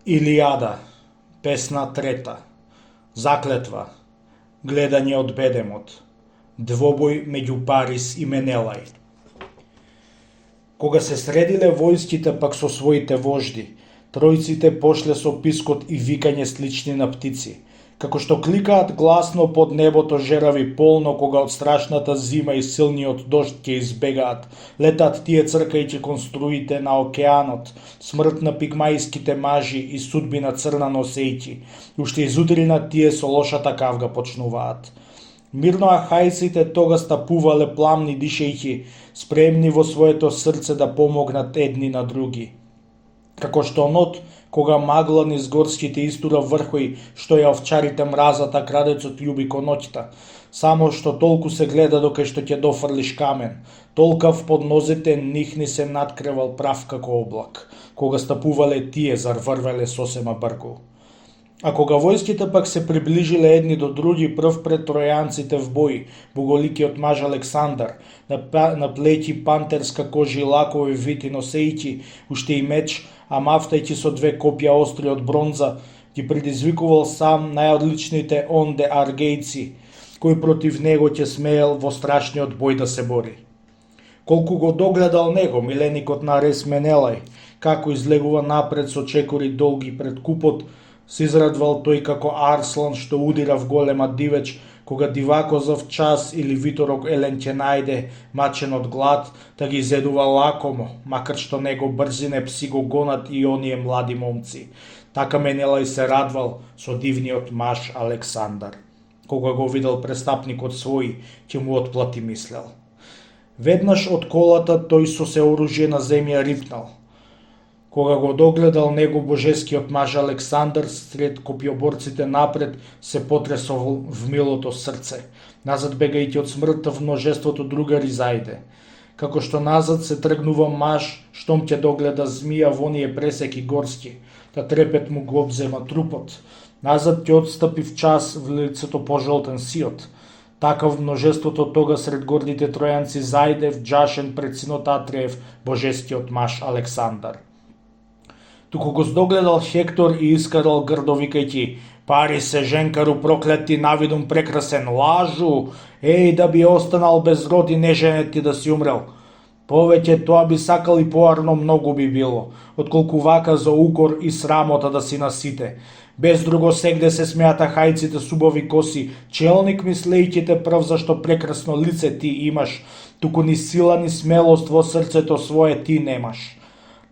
Илијада, песна трета, заклетва, гледање од бедемот, двобој меѓу Парис и Менелај. Кога се средиле војските пак со своите вожди, тројците пошле со пискот и викање слични на птици, како што кликаат гласно под небото жерави полно кога од страшната зима и силниот дожд ќе избегаат, летат тие цркајќи кон струите на океанот, смрт на пигмајските мажи и судби на црна носејќи, уште изутрина тие со лошата кавга почнуваат. Мирно ахајците тога стапувале пламни дишејќи, спремни во своето срце да помогнат едни на други. Како што онот, кога магла низ горските истура врхој, што ја овчарите мразат, а крадецот љуби кон ноќта, само што толку се гледа докај што ќе дофрлиш камен, толкав под нозете нихни се надкревал прав како облак, кога стапувале тие зар врвеле сосема бргу. А кога војските пак се приближиле едни до други, прв пред тројанците в бој, боголикиот маж Александар, на плеќи пантерска кожа и лакови вити носејќи, уште и меч, а мафтајќи со две копја остри од бронза, ги предизвикувал сам најодличните онде аргејци, кој против него ќе смеел во страшниот бој да се бори. Колку го догледал него, миленикот на Арес Менелај, како излегува напред со чекори долги пред купот, се израдвал тој како арслан што удира в голема дивеч, кога дивакозов час или виторок елен ќе најде, мачен од глад, да ги изедува лакомо, макар што него брзине пси го гонат и оние млади момци. Така Менелај се радвал со дивниот маж Александар. Кога го видел престапникот свој, ќе му отплати мислел. Веднаш од колата тој со се оружје на земја рипнал. Кога го догледал него божескиот маж Александар сред копјоборците напред, се потресол в милото срце, назад бегајќи од смртта в множеството другари зајде. Како што назад се тргнува маж, штом ќе догледа змија во оние пресеки горски, да трепет му го обзема трупот, назад ќе отстапи в час в лицето пожолтен сиот. Така в множеството тога сред гордите тројанци зајде вџашен пред синот Атреев божескиот маж Александар. Туку го здогледал Хектор и искарал грдо викајќи: "Парисе, женкару проклети, навидум прекрасен, лажу, еј да би останал без род и неженет ти да си умрел. Повеќе тоа би сакал и поарно многу би било, отколку вака за укор и срамота да си на сите. Без друго сегде се смеата хајците с убави коси, челник мислејќите прв зашто прекрасно лице ти имаш, туку ни сила ни смелост во срцето свое ти немаш.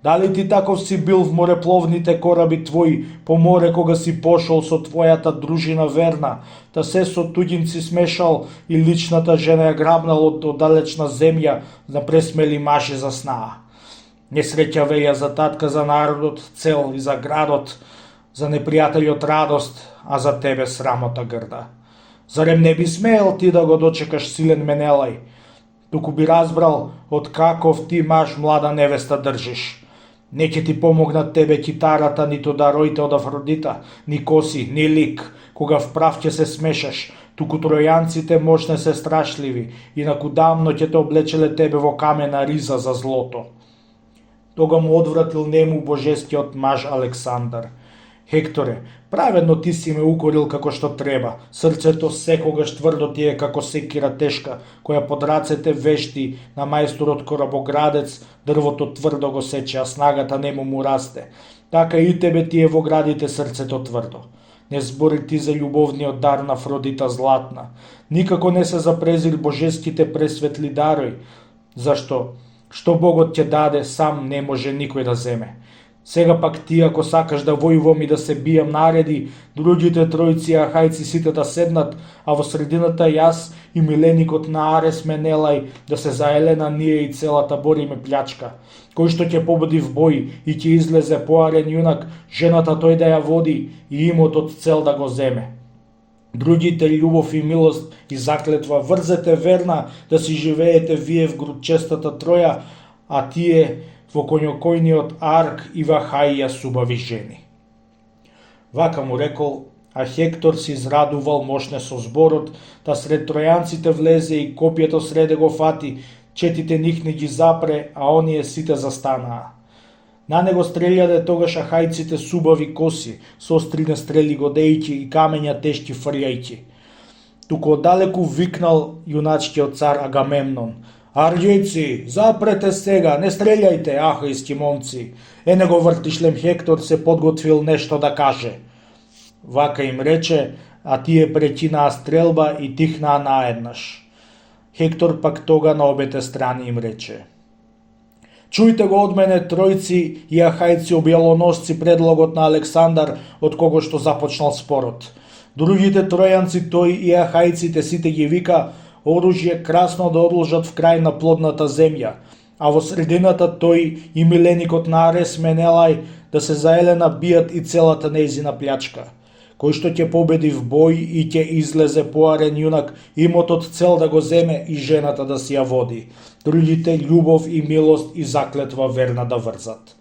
Дали ти таков си бил в морепловните кораби твои, по море кога си пошол со твојата дружина верна, та се со туѓинци смешал и личната жена ја грабнал од далечна земја на пресмели мажи за снаа. Несреќа веја за татка, за народот цел и за градот, за непријателјот радост, а за тебе срамота грда. Зарем не би смеел ти да го дочекаш силен Менелај, туку би разбрал од каков ти маж млада невеста држиш. Не ќе ти помогнат тебе китарата, ниту дароите од Афродита, ни коси, ни лик, кога вправ ќе се смешаш, туку тројанците мощне се страшливи и накудамно ќе те облечеле тебе во камена риза за злото." Тога му одвратил нему божескиот маж Александар: "Хекторе, праведно ти си ме укорил како што треба, срцето секогаш тврдо ти е како секира тешка, која под рацете вешти на мајсторот корабоградец, дрвото тврдо го сече, а снагата нему му расте. Така и тебе ти е во градите срцето тврдо. Не збори ти за љубовниот дар на Афродита златна. Никако не се запрезир божеските пресветли дарои, зашто што Богот ќе даде, сам не може никој да земе. Сега пак ти, ако сакаш да војувам и да се бијам, нареди другите тројци ахајци сите да седнат, а во средината јас и миленикот на Арес Менелај да се заелена ние и целата бориме плячка. Кој што ќе победи в бој и ќе излезе поарен јунак, жената тој да ја води и имотот цел да го земе. Другите љубов и милост и заклетва врзете верна да си живеете вие в грудчестата Троја, а тие во коњокојниот арк и вахаија субави жени." Вака му рекол, а Хектор се израдувал мощне со зборот, та сред тројанците влезе и копјето среде го фати, четите нихни ги запре, а оние сите застанаа. На него стрелјаде тогаш ахајците с убави коси, со острine стрели годејќи и камења тешки фрљајќи. Туку оддалеку викнал јуначкиот цар Агамемнон: Арѓејци, запрете сега, не стрелјајте, ахајски момци. Него вртишлем Хектор се подготвил нешто да каже. Вака им рече, а тие прекинаа стрелба и тихнаа наеднаш. Хектор пак тога на обете страни им рече: Чујте го од мене, тројци и ахајци објалоносци, предлогот на Александар, од кого што започнал спорот. Другите тројанци, тој и ахајците, сите ги вика оружје красно да одложат в крај на плодната земја, а во средината тој и миленикот на Арес Менелај да се заелена бијат и целата нејзина плячка. Кој што ќе победи в бој и ќе излезе поарен јунак, имотот цел да го земе и жената да си ја води. Другите љубов и милост и заклетва верна да врзат.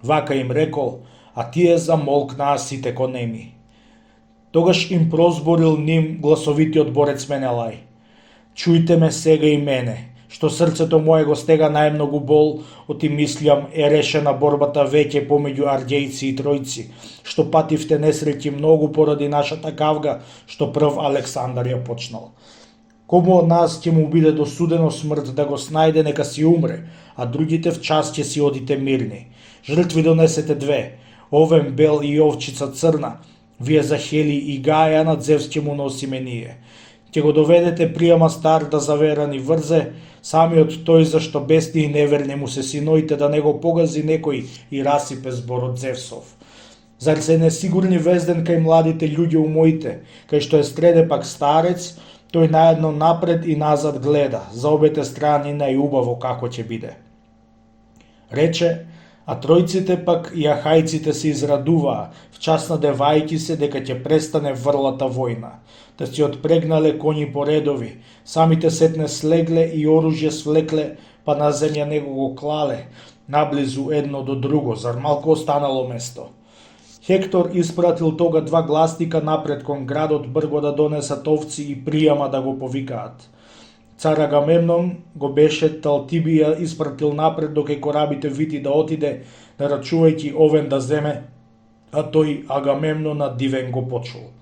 Вака им рекол, а тие замолкнаа сите конеми. Тогаш им прозборил ним гласовитиот борец Менелај: Чујте ме сега и мене, што срцето мое го стега најмногу бол, оти мислам е решена борбата веќе помеѓу арѓејци и тројци, што пативте несреќи многу поради нашата кавга, што прв Александар ја почнал. Кому од нас ќе му биде досудено смрт да го снајде, нека си умре, а другите в час ќе си одите мирни. Жртви донесете две, овен бел и овчица црна, вие за Хели и Гаја на Зевс ќе му носиме ние. Ќе го доведете пријама стар да заверан и врзе, самиот тој зашто бесни и неверни му се синоите да не го погази некој и расипе зборот Зевсов. Зар се несигурни везден кај младите луѓе у моите, кај што е стреде пак старец, тој наедно напред и назад гледа, за обете страни најубаво како ќе биде. Рече, а тројците пак и ахајците се израдуваа, в час надевајќи се дека ќе престане врлата војна. Да си отпрегнале коњи по редови, самите сетне слегле и оружје свлекле, па на земја него го клале, наблизу едно до друго, зар малку останало место. Хектор испратил тога два гласника напред кон градот брго да донесат овци и пријама да го повикаат. Цар Агамемнон го беше Талтибија испратил напред докај корабите вити да отиде, нарачувајќи овен да земе, а тој Агамемнон на дивен го почул.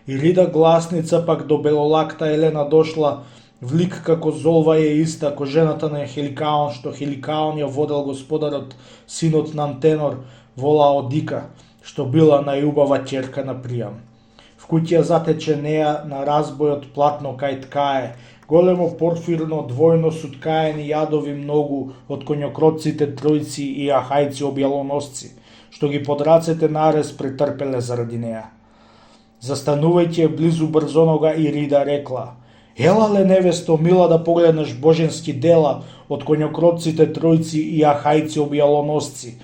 И рида гласница пак до белолакта Елена дошла, влик како золва е иста, ко жената на Хеликаон, што Хеликаон ја водел господарот, синот на Антенор, во Лаодика, што била најубава ќерка на Приам. В куќа затече неа на разбојот платно кај ткае, големо порфирно, двојно суткаени јадови многу од коњокротците тројци и ахајци објалоносци, што ги под рацете нарез претрпеле заради неа. Застанувајќи близу брзонога и рида рекла: Ела ле, невесто, мила да погледнеш боженски дела од коњокротците тројци и ахајци објалоносци,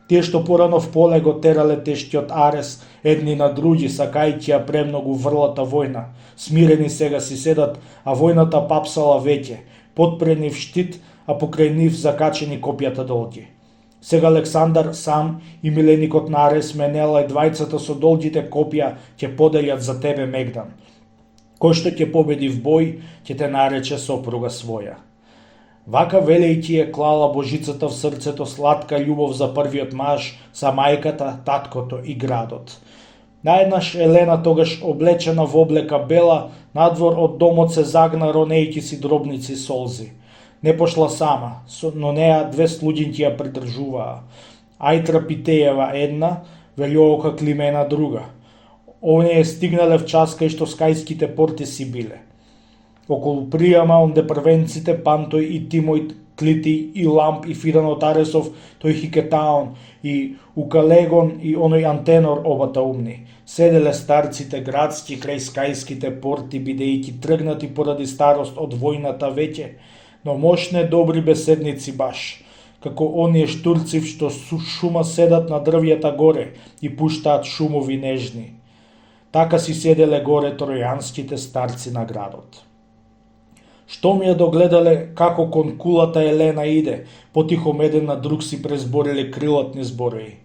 тие што порано в поле го терале тешкиот Арес, едни на други, сакајќи ја премногу врлата војна. Смирени сега си седат, а војната папсала веќе, подпрени в штит, а покрај нив закачени копјата долги. Сега Александар сам и миленикот на Арес Менелај, двајцата со долгите копја, ќе поделјат за тебе Мегдан. Кој што ќе победи в бој, ќе те нарече сопруга своја. Вака велејќи е клала божицата в срцето сладка љубов за првиот маж, за мајката, таткото и градот. Наеднаш Елена, тогаш облечена во облека бела, надвор од домот се загна ронејќи си дробници солзи. Не пошла сама, но неа две слуѓинки ја придржуваа. Ајтра Питеева една, Велјоока Климена друга. Оние стигнале в час кај што скајските порти си биле. Околу пријама онде првенците Пантој и Тимој Клити и Ламп и Фидан од Аресов, тој Хикетаон и Укалегон и оној Антенор, обата умни. Седеле старците градски крај скајските порти, бидејќи тргнати поради старост од војната веќе, но мощне добри беседници баш, како оние штурци што шума седат на дрвјата горе и пуштаат шумови нежни. Така си седеле горе тројанските старци на градот. Што ми ја догледале како кон кулата Елена иде, потихом еден на друг си презбориле крилатни зборови.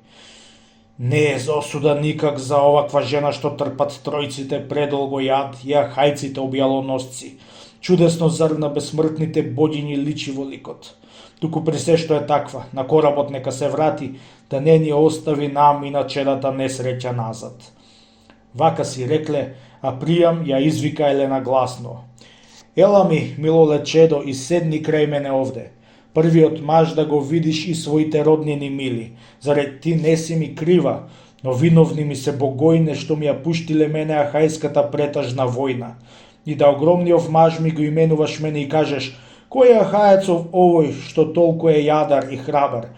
Не е за осуда никак за оваква жена што трпат тројците предолго јад и ахајците објалоносци. Чудесно зар на бесмртните богињи личи во ликот. Туку при се што е таква, на коработ нека се врати, да не ни остави нам и на черата несреќа назад. Вака си рекле, а Пријам ја извика Елена гласно. Ела ми, милоле чедо, и седни крај мене овде. Првиот маж да го видиш и своите роднини мили. Заред ти не си ми крива, но виновни ми се богојне што ми ја пуштиле мене ахајската претажна војна. И да огромниот маж ми го именуваш мене и кажеш, кој е ахајецов овој што толку е јадар и храбар?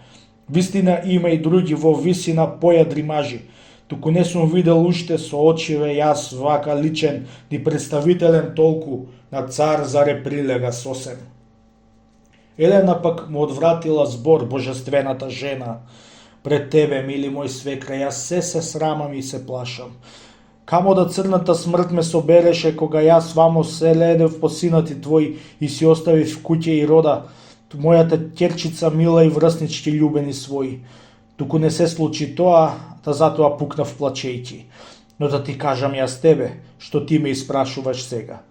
Вистина има и други во висина појадри мажи. Туку не сум видел уште со очиве јас вака личен и представителен толку на цар заре прилега сосем. Елена пак му одвратила збор божествената жена. Пред тебе, мили мој свекра, јас се срамам и се плашам. Камо да црната смрт ме собереше кога јас вамо се ледев по синати твој и си оставив куќе и рода, мојата ќерчица мила и врснички љубени своји. Туку не се случи тоа, да затоа пукнав плачејќи. Но да ти кажам јас тебе, што ти ме испрашуваш сега.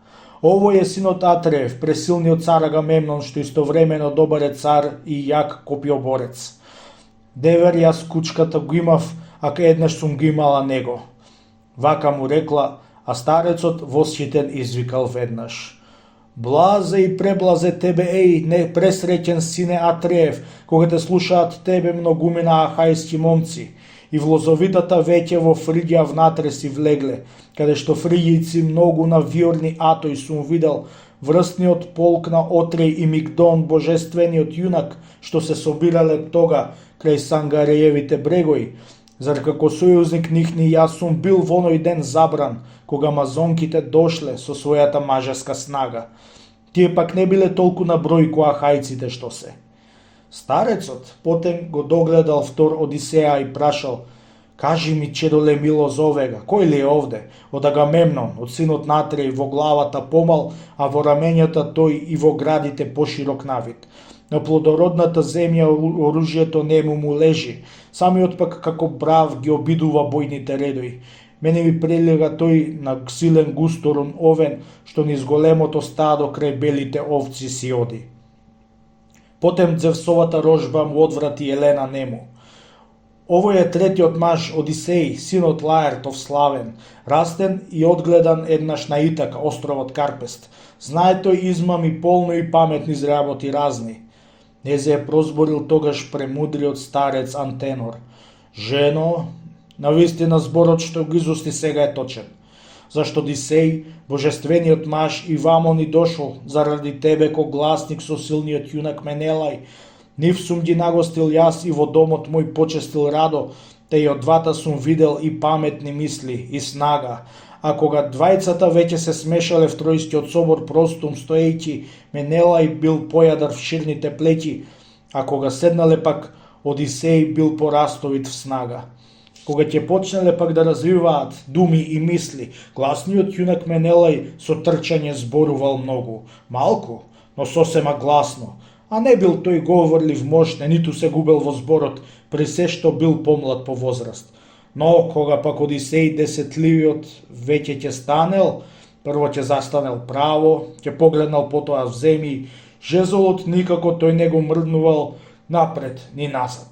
Овој е синот Атреев, пресилниот цар Агамемнон, што истовремено добар е цар и јак копјоборец. Девер јас кучката го имав, а еднаш сум го имала него. Вака му рекла, а старецот восхитен извикал веднаш. Блазе и преблазе тебе, еј, непресреќен сине Атреев, кога те слушаат тебе многумина ахајски момци. И в лозовитата веќе во Фригија внатре си влегле, каде што фригијци многу навиорни атој сум видел, врсниот полк на Отреј и Мигдон, божествениот јунак, што се собирале тога крај Сангареевите брегои. Зар како сојузник нихни јас сум бил во оној ден забран, кога мазонките дошле со својата мажеска снага. Тие пак не биле толку на број која хајците што се. Старецот потем го догледал втор Одисеја и прашал, кажи ми, чедоле мило зовега, кој ли е овде? Од Агамемнон, од синот Натреј, во главата помал, а во раменјата тој и во градите поширок навид. На плодородната земја оружјето нему му лежи, самиот пак како брав ги обидува бојните редои. Мене ми прилега тој на силен густорун овен, што низ големото стадо крај белите овци си оди. Потем Зевсовата рожба му одврати Елена нему. Овој е третиот маж Одисеј, синот Лаертов славен, растен и одгледан еднаш на Итака, островот Карпест. Знае тој измами полно и паметни изработи разни. Незе е прозборил тогаш премудриот старец Антенор. Жено, навистина зборот што го изусти сега е точен. Зашто Одисеј, божествениот маж, и вамо ни дошол, заради тебе ко гласник со силниот јунак Менелај. Нив сум ги нагостил јас и во домот мој почестил радо, те и од двата сум видел и паметни мисли, и снага. А кога двајцата веќе се смешале в Тројскиот собор простум стоејќи, Менелај бил појадар в ширните плеќи, а кога седнале пак, Одисеј бил порастовит в снага. Кога ќе почнале пак да развиваат думи и мисли, гласниот јунак Менелај со трчање зборувал многу, малку, но сосема гласно, а не бил тој говорлив мошне, ниту се губел во зборот, при се што бил помлад по возраст. Но кога пак Одисеј десетливиот веќе ќе станел, прво ќе застанел право, ќе погледнал потоа в земји, жезолот никако тој не го мрднувал напред ни назад,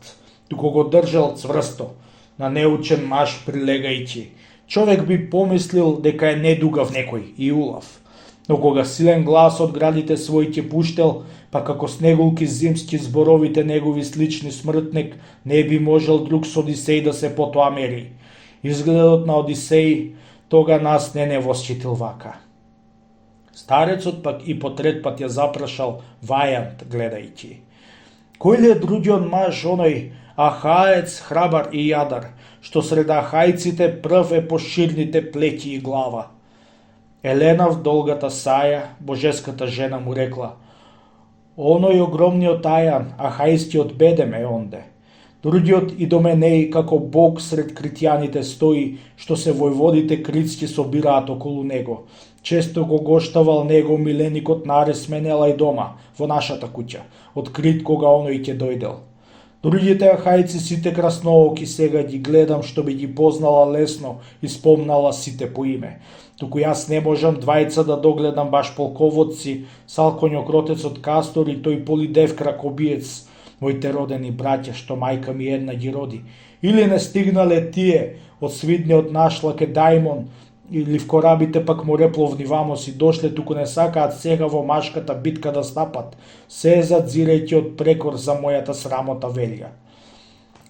туку го држал цврсто, на неучен маж прилегајќи. Човек би помислил дека е недугав некој и улав. Но кога силен глас од градите свој ќе пуштел, па како снегулки зимски зборовите негови слични смртник, не би можел друг со Одисеј да се потоа мери. Изгледот на Одисеј тога нас не восчитил вака. Старецот пак и по трет пат ја запрашал Вајант гледајќи. Кој ли е другиот маж оној ахаец, храбар и јадар, што сред ахајците прв е по ширните плеќи и глава? Елена в долгата саја, божеската жена му рекла, оној огромниот Ајан, ахајскиот бедем е онде. Другиот и Доменеј како бог сред критјаните стои, што се војводите критски собираат околу него. Често го гоштавал него миленикот Нарес Менелај дома, во нашата куќа, од Крит кога оној ќе дојдел. Другите ахајци сите краснооки сега ги гледам што би ги познала лесно и спомнала сите по име. Туку јас не можам двајца да догледам баш полководци, Салкоњо кротецот Кастор и тој Полидев кракобиец, моите родени браќа, што мајка ми една ги роди? Или не стигнале тие од свидниот наш Лакедаимон, или в корабите пак морепловни вамо си дошле, туку не сакаат сега во машката битка да стапат, се задзирајќи од прекор за мојата срамота велја.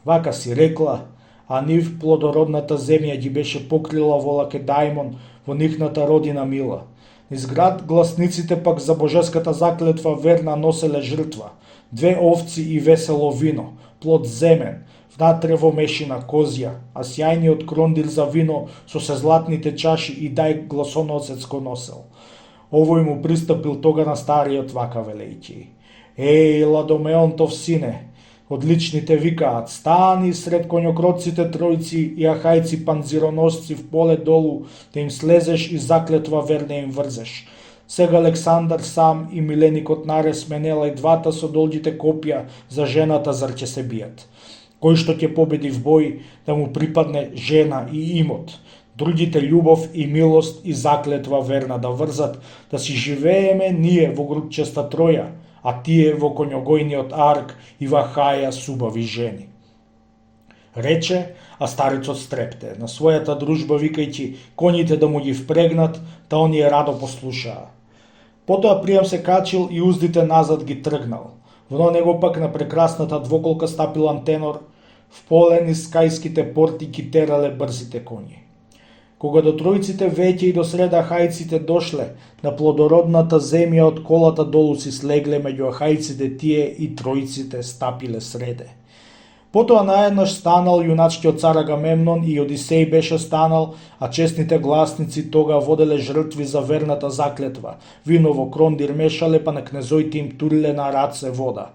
Вака си рекла, а нив плодородната земја ги беше покрила во Лакедаимон, во нивната родина мила. Низ град гласниците пак за божеската заклетва верна носеле жртва, 2 овци и весело вино, плод земен, внатре во мешина козја, а сјајниот крондир за вино со се златните чаши и дај гласоносец ко носел. Овој му пристапил тога на стариот вака велејќи: Еј, Ладомеонтов сине, одличните викаат, стани сред коњокроците тројци и ахајци панзироносци в поле долу, да им слезеш и заклетва верна им врзеш. Сега Александар сам и миленикот Нарес Менела и двата со долгите копија за жената зар ќе се бијат. Кој што ќе победи в бој, да му припадне жена и имот, другите љубов и милост и заклетва верна да врзат, да си живееме ние во групчеста троја, а тие во коњогојниот арк и во хаја субави жени. Рече, а старецот стрепте, на својата дружба викајќи коњите да му ги впрегнат, да оние радо послушаа. Потоа Пријам се качил и уздите назад ги тргнал. Во него пак на прекрасната двоколка стапил Антенор, в поле низ кајските порти ги терале брзите коњи. Кога до тројците веќе и до среда хајците дошле, на плодородната земја од колата долу си слегле меѓу хајците тие и тројците стапиле среде. Потоа наеднаш станал јуначкиот цар Агамемнон и Одисеј беше станал, а честните гласници тога воделе жртви за верната заклетва, вино во крондир мешале, па на кнезоите им туриле на раце вода.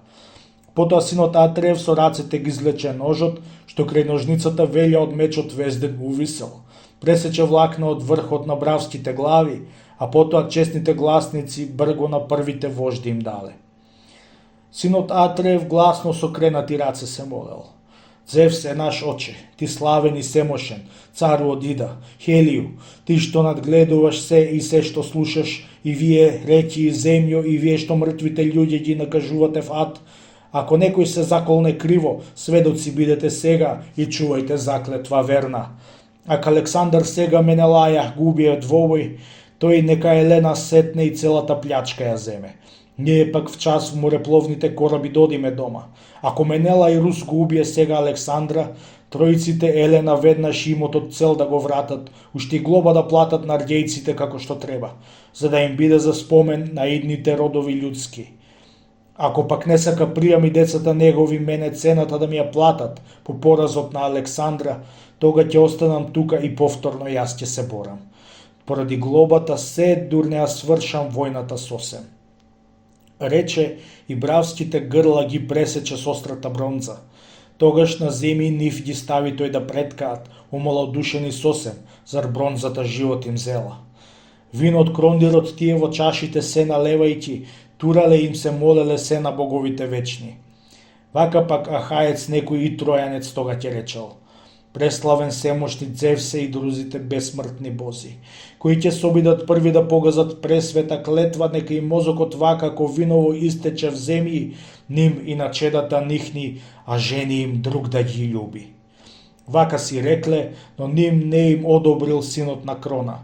Потоа синот Атрев со рацете ги извлече ножот, што крај ножницата велја од мечот везден увисел. Пресече влакна од врхот на бравските глави, а потоа честните гласници брго на првите вожди им дале. Синот Атрев гласно со кренати раце се молел: Зевсе наш оче, ти славен и семошен, цару од Ида, Хелију, ти што надгледуваш се и се што слушаш, и вие реки и земјо, и вие што мртвите луѓе ги накажувате в ад, ако некој се заколне криво, сведоци бидете сега и чувајте заклетва верна. Ако Александар сега Менелаја губие двобој, тој нека Елена сетне и целата плячка ја земе. Ние пак в час в морепловните кораби додиме дома. Ако Менела и Рус го убие сега Александра, тројците Елена веднаш имот од цел да го вратат, уште и глоба да платат на арѓејците како што треба, за да им биде за спомен на идните родови људски. Ако пак не сака Пријам и децата негови мене цената да ми ја платат по поразот на Александра, тога ќе останам тука и повторно јас ќе се борам. Поради глобата се дур не ја свршам војната сосем. Рече и бравските грла ги пресече с острата бронза. Тогаш на земји нив ги стави тој да преткаат, умалодушени сосем, зар бронзата живот им зела. Вино од крондирот тие во чашите се налевајќи, турале им се молеле се на боговите вечни. Вака пак Ахаец некој и Тројанец тога ќе речел: Преславен семошни Зевсе и друзите бесмртни бози, кои ќе се обидат први да погазат пресвета клетва, нека и мозокот вака ко виново истече в земји, ним и на чедата нихни, а жени им друг да ги љуби. Вака си рекле, но ним не им одобрил синот на Крона.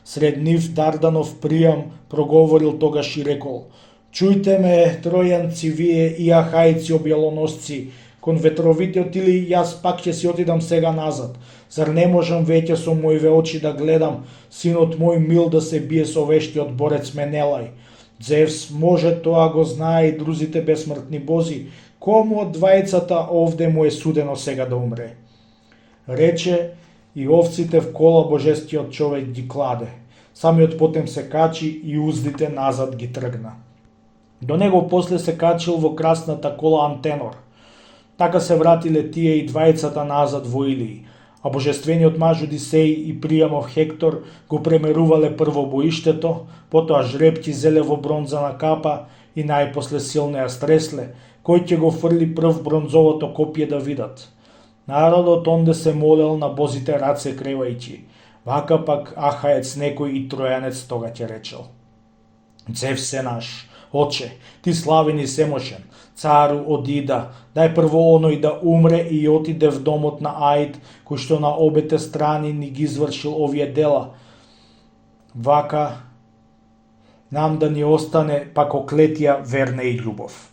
Сред нив Дарданов Пријам проговорил тогаш и рекол: Чујте ме, тројанци вие и ахајци објалоносци, кон ветровитиот, или јас пак ќе си отидам сега назад. Зар не можам веќе со мојве очи да гледам синот мој мил да се бие со вештиот борец Менелај? Зевс може, тоа го знае и друзите бесмртни бози, кому од двајцата овде му е судено сега да умре? Рече и овците в кола божескиот човек ги кладе. Самиот потем се качи и уздите назад ги тргна. До него после се качил во красната кола Антенор. Така се вратиле тие и двајцата назад во Илии, а божествениот маж Одисеј и Пријамов Хектор го премерувале прво боиштето, потоа жребки зеле во бронзана капа и најпосле силно ја стресле, кој ќе го фрли прв бронзовото копје да видат. Народот онде се молел на бозите раце кревајќи. Вака пак Ахаец некој и Тројанец тога ќе речел: Зевсе наш, Оче, ти славен и семошен, цару одида, дај прво оној да умре и отиде в домот на Аид, кој што на обете страни ни ги извршил овие дела. Вака нам да ни остане пак оклетија верна и љубов.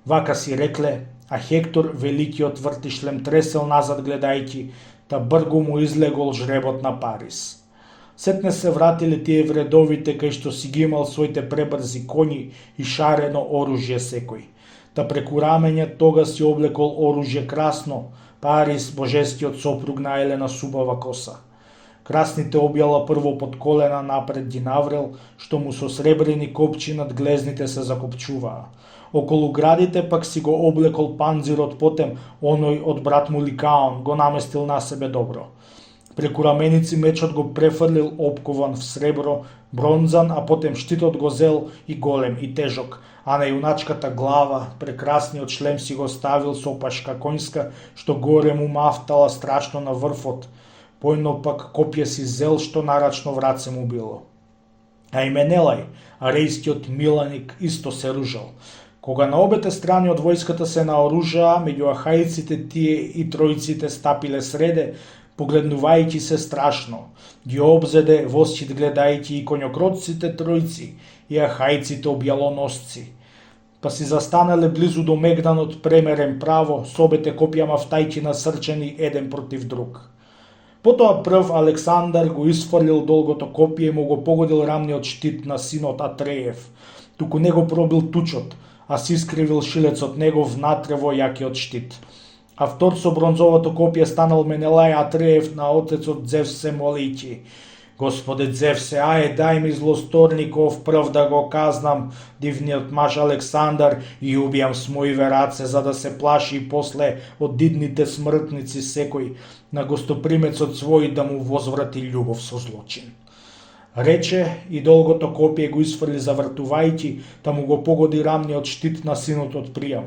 Вака си рекле, а Хектор, великиот вртишлем, тресел назад гледајќи, та бргу му излегол жребот на Парис. Сетне се вратиле тие вредовите кај што си ги имал своите пребрзи коњи и шарено оружје секој. Та преку рамење тога си облекол оружје красно, Парис, божескиот сопруг на Елена субава коса. Красните објала прво под колена напред ги наврел, што му со сребрени копчи над глезните се закопчуваа. Околу градите пак си го облекол панзирот, потем оној од брат му Ликаон го наместил на себе добро. Преку раменици мечот го префрлил опкован в сребро, бронзан, а потем штитот го зел и голем и тежок, а на јуначката глава прекрасниот шлем си го ставил со опашка конјска, што горе му мафтала страшно на врфот. Појно пак копје си зел, што нарачно враце му било. А и Менелај, арејскиот миланик, исто се ружал. Кога на обете страни од војската се наоружаа, меѓу ахајците тие и тројците стапиле среде, погледнувајќи се страшно. Ги обзеде восчит гледајќи и коњокротците тројци и ахајците објалоносци. Па си застанале близу до мегданот премерен право, с обете копја мафтајќи насрчени еден против друг. Потоа прв Александар го исфрлил долгото копје и му го погодил рамниот штит на синот Атреев. Туку не го пробил тучот, а си искривил шилецот негов внатре во јакиот штит. А втор со бронзовото копје станал Менелај Атреев на отецот Зевсе молијќи: Господе Зевсе, аје дај ми злосторников прв да го казнам дивниот маж Александар и убијам с моиве раце, за да се плаши и после од дидните смртници секој на гостопримецот свој да му возврати љубов со злочин. Рече и долгото копје го исфрли завртувајќи, та му го погоди рамниот штит на синот од Пријам.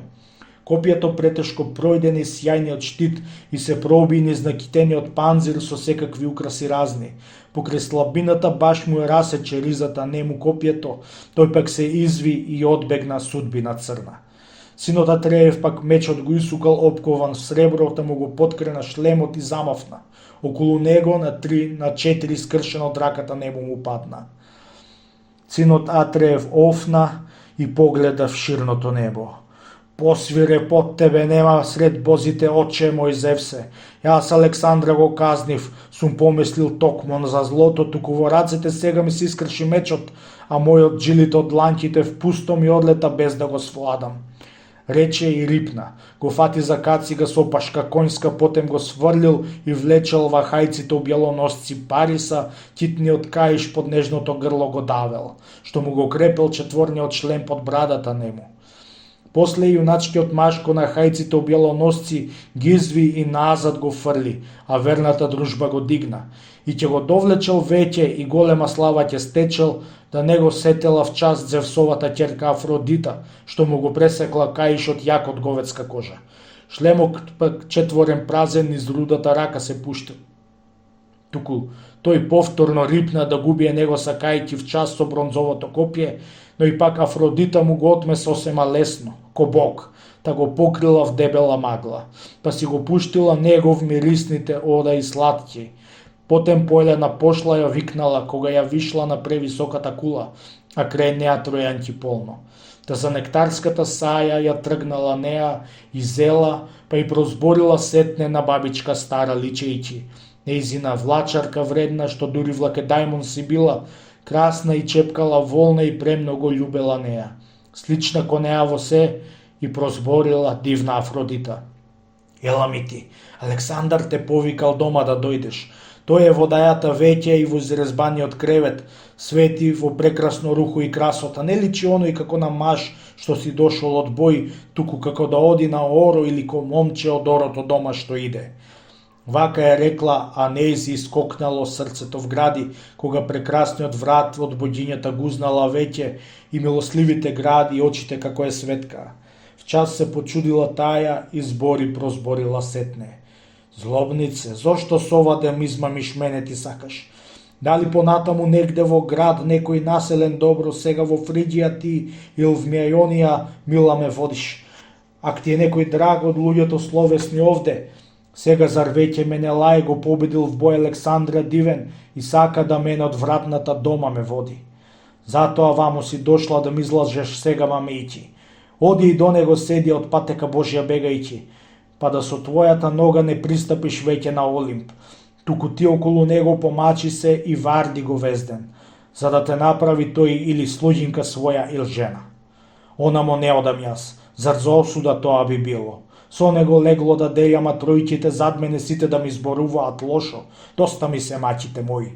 Копјето претешко пројде низ сјајниот штит и се проби низ накитениот панзир со секакви украси разни. Покрај слабината баш му ја расече ризата нему копјето, тој пак се изви и одбегна судбина црна. Синот Атреев пак мечот го исукал опкован в сребро, та му го подкрена шлемот и замавна. Околу него на 4 скршен од раката небо му падна. Синот Атреев офна и погледа в ширното небо. Посвире под тебе нема сред бозите, оче мој Зевсе. Јас Александра го казнив, сум помислил токмон за злото, туку во рацете сега ми се искрши мечот, а мојот джилит од ланките в пусто ми одлета без да го свладам. Рече и рипна, го фати за кацига со опашка конјска, потем го сврлил и влечел во хајците објалоносци Париса, китниот каиш под нежното грло го давел, што му го крепел четворниот шлем под брадата нему. После јуначкиот машко на хајците објалоносци ги изви и назад го фрли, а верната дружба го дигна. И ќе го довлечел веќе и голема слава ќе стечел, да не го сетела в час Зевсовата ќерка Афродита, што му го пресекла каишот јак од говедска кожа. Шлемок пак четворен празен низ рудата рака се пуштил. Туку тој повторно рипна да го убие него сакајќи в час со бронзовото копје, но и пак Афродита му го отме сосема лесно, ко бог, та го покрила в дебела магла, па си го пуштила негов мирисните ода и сладки. Потем поелена пошла ја викнала кога ја вишла на превисоката кула, а крај неа тројанки полно. Та за нектарската саја ја тргнала неа и зела, па и прозборила сетне на бабичка стара личејќи. Нејзина влачарка вредна, што дури влакедајмон си била, красна и чепкала волна и премногу љубела неа. Слична ко неа во се и прозборила дивна Афродита. Ела ми ти, Александар те повикал дома да дојдеш. Тој е во дајата веќе и во изрезбаниот кревет, свети во прекрасно рухо и красота. Не личи оној како на маж што си дошол од бој, туку како да оди на оро или ко момче од орото дома што иде. Вака е рекла, а нејзи искокнало срцето в гради, кога прекрасниот врат од богињата гузнала веќе и милосливите гради и очите како е светка. В час се почудила таја и збори прозборила сетне. Злобнице, зошто со ова да ми измамиш мене ти сакаш? Дали понатаму негде во град, некој населен добро, сега во Фригија ти или в Мејонија мила ме водиш. Ак ти е некој драг од луѓето словесни овде, сега зар веќе Менелај го победил в бој Александра Дивен и сака да мене од вратната дома ме води. Затоа ваму си дошла да ми излажеш сега мамејќи. Оди и до него седи од патека Божја бегајќи, па да со твојата нога не пристапиш веќе на Олимп, туку ти околу него помачи се и варди го везден, за да те направи тој или слуѓинка своја или жена. Онамо не одам јас, зар за осуда тоа би било? Со него легло да делјама тројките зад мене сите да ми зборуваат лошо, доста ми се мачите мои.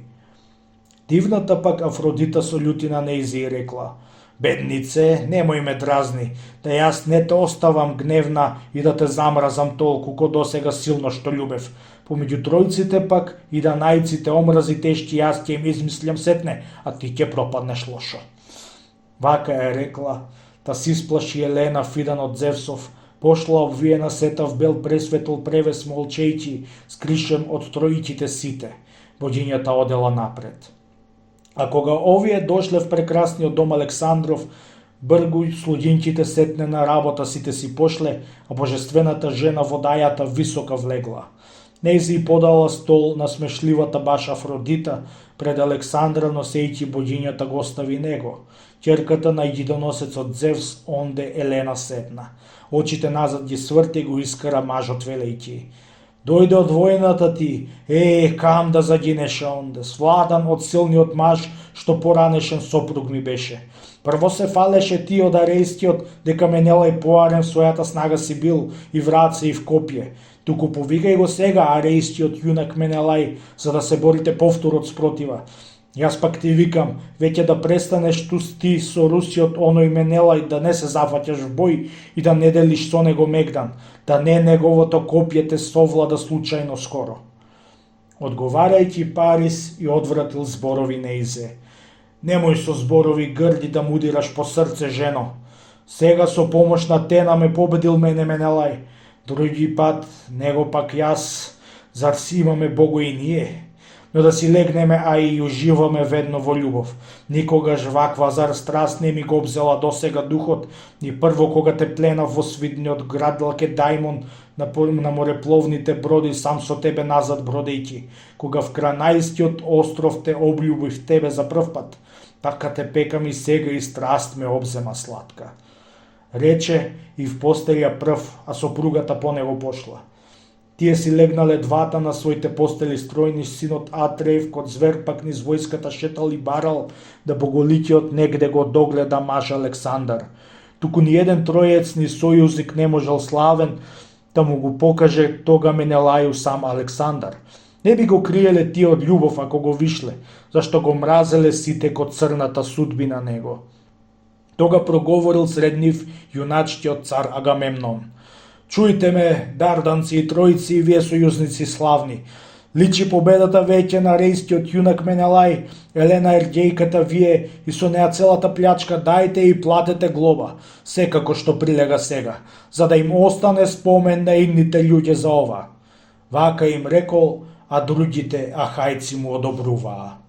Дивната пак Афродита со љутина не изи и рекла: Беднице, немој ме дразни, да јас не те оставам гневна и да те замразам толку ко досега силно што љубев. Помеѓу тројците пак и да најците омрази тешки јас ќе им измислям сетне, а ти ќе пропаднеш лошо. Вака е рекла, та си сплаши Елена Фидан од Зевсов, пошла обвиена сета в бел пресветол превес молчејќи, скришен од тројките сите. Богињата одела напред. А кога овие дошле в прекрасниот дом Александров, бргу слуѓинките сетне на работа сите си пошле, а божествената жена во дајата висока влегла. Нејзи подала стол на смешливата баш Афродита, пред Александра носејќи богињата го остави него. Ќерката на идоносецот Зевс онде Елена седна. Очите назад ги сврте и го искара мажот велејќи: Дојде од војната ти, кам да загинеше онде, свладан од силниот маж, што поранешен сопруг ми беше. Прво се фалеше ти од Арејскиот, дека Менелај поарен својата снага си бил, и в раце и в копје. Туку повикај го сега Арејскиот јунак Менелај, за да се борите повторот спротива. Јас пак ти викам, веќе да престанеш ти со русиот оној Менелај, да не се зафаќаш в бој и да не делиш со него мегдан, да не неговото копје те совлада случајно скоро. Одговарајќи Парис и одвратил зборови неизе. Немој со зборови грди да мудираш по срце, жено. Сега со помош на Тена ме победил мене Менелај. Други пат, него пак јас, зар си имаме Бого и ние? Но да си легнеме, а и уживаме ведно во љубов. Никогаш ваква зар страст не ми го обзела досега духот, ни прво кога те пленав во свидниот град Лакедајмон на морепловните броди сам со тебе назад бродејќи, кога в Кранајскиот остров те облюбив тебе за прв пат, така те пекам и сега и страст ме обзема сладка. Рече и в постелја прв, а сопругата по него пошла. Тие си легнале двата на своите постели стројни, синот Атреев код звер пак низ војската шетал и барал, да боголикиот негде го догледа маж Александар. Туку ни еден троец ни сојузник не можел славен да му го покаже тога Менелају сам Александар. Не би го криеле тие од љубов ако го вишле, зашто го мразеле сите код црната судбина него. Тога проговорил сред нив јуначкиот цар Агамемнон. Чујте ме, дарданци и тројци и вие сојузници славни. Личи победата веќе на арејскиот јунак Менелај, Елена Ергејката вие и со неа целата плячка дајте и платете глоба, секако што прилега сега, за да им остане спомен на идните луѓе за ова. Вака им рекол, а другите ахајци му одобруваа.